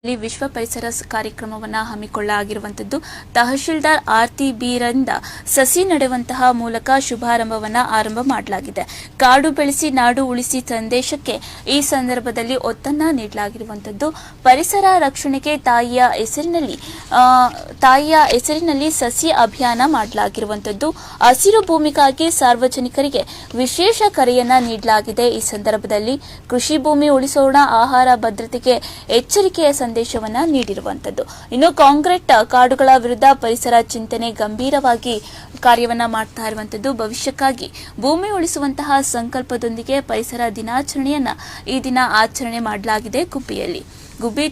ವಿಶ್ವ ಪರಿಸರ ಕಾರ್ಯಕ್ರಮವನ್ನು ಹಮ್ಮಿಕೊಳ್ಳಲಾಗಿರುವಂತದ್ದು ತಹಶೀಲ್ದಾರ್ ಆರ್ತಿ ಬೀರಿಂದ ಸಸಿ ನೆಡುವಂತಹ ಮೂಲಕ ಶುಭಾರಂಭವನ್ನು ಆರಂಭ ಮಾಡಲಾಗಿದೆ. ಕಾಡು ಬೆಳೆಸಿ ನಾಡು ಉಳಿಸಿ ಸಂದೇಶಕ್ಕೆ ಈ ಸಂದರ್ಭದಲ್ಲಿ ಒತ್ತನ್ನ ನೀಡಲಾಗಿರುವಂತದ್ದು. ಪರಿಸರ ರಕ್ಷಣೆಗೆ ತಾಯಿಯ ಹೆಸರಿನಲ್ಲಿ ಸಸಿ ಅಭಿಯಾನ ಮಾಡಲಾಗಿರುವಂತದ್ದು. ಹಸಿರು ಭೂಮಿಗಾಗಿ ಸಾರ್ವಜನಿಕರಿಗೆ ವಿಶೇಷ ಕರೆಯನ್ನ ನೀಡಲಾಗಿದೆ. ಈ ಸಂದರ್ಭದಲ್ಲಿ ಕೃಷಿ ಭೂಮಿ ಉಳಿಸೋಣ, ಆಹಾರ ಭದ್ರತೆಗೆ ಎಚ್ಚರಿಕೆಯ ಸಂದೇಶವನ್ನ ನೀಡಿರುವಂತದ್ದು. ಇನ್ನು ಕಾಂಕ್ರೀಟ್ ಕಾಡುಗಳ ವಿರುದ್ಧ ಪರಿಸರ ಚಿಂತನೆ ಗಂಭೀರವಾಗಿ ಕಾರ್ಯವನ್ನ ಮಾಡ್ತಾ ಇರುವಂತದ್ದು. ಭವಿಷ್ಯಕ್ಕಾಗಿ ಭೂಮಿ ಉಳಿಸುವಂತಹ ಸಂಕಲ್ಪದೊಂದಿಗೆ ಪರಿಸರ ದಿನಾಚರಣೆಯನ್ನ ಈ ದಿನ ಆಚರಣೆ ಮಾಡಲಾಗಿದೆ. ಗುಬ್ಬಿ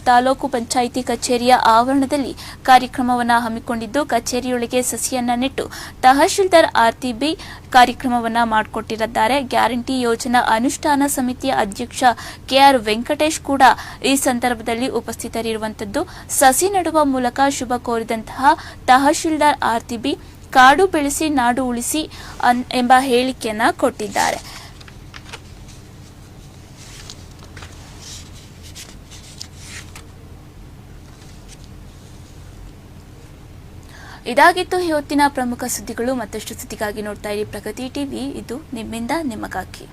ತಾಲೂಕು ಪಂಚಾಯಿತಿ ಕಚೇರಿಯ ಆವರಣದಲ್ಲಿ ಕಾರ್ಯಕ್ರಮವನ್ನು ಹಮ್ಮಿಕೊಂಡಿದ್ದು, ಕಚೇರಿಯೊಳಗೆ ಸಸಿಯನ್ನ ನೆಟ್ಟು ತಹಶೀಲ್ದಾರ್ ಆರ್ತಿ ಬಿ ಕಾರ್ಯಕ್ರಮವನ್ನ ಮಾಡಿಕೊಟ್ಟಿದ್ದಾರೆ. ಗ್ಯಾರಂಟಿ ಯೋಜನಾ ಅನುಷ್ಠಾನ ಸಮಿತಿಯ ಅಧ್ಯಕ್ಷ ಕೆಆರ್ ವೆಂಕಟೇಶ್ ಕೂಡ ಈ ಸಂದರ್ಭದಲ್ಲಿ ಉಪಸ್ಥಿತರಿರುವಂತದ್ದು. ಸಸಿ ನೆಡುವ ಮೂಲಕ ಶುಭ ಕೋರಿದಂತಹ ತಹಶೀಲ್ದಾರ್ ಆರ್ತಿ ಬಿ ಕಾಡು ಬೆಳೆಸಿ ನಾಡು ಉಳಿಸಿ ಎಂಬ ಹೇಳಿಕೆಯನ್ನ ಕೊಟ್ಟಿದ್ದಾರೆ. ಇದಾಗಿತ್ತು ಇವತ್ತಿನ ಪ್ರಮುಖ ಸುದ್ದಿಗಳು. ಮತ್ತಷ್ಟು ಸುದ್ದಿಗಾಗಿ ನೋಡ್ತಾ ಇರಿ ಪ್ರಗತಿ ಟಿವಿ. ಇದು ನಿಮ್ಮಿಂದ ನಿಮಗಾಗಿ.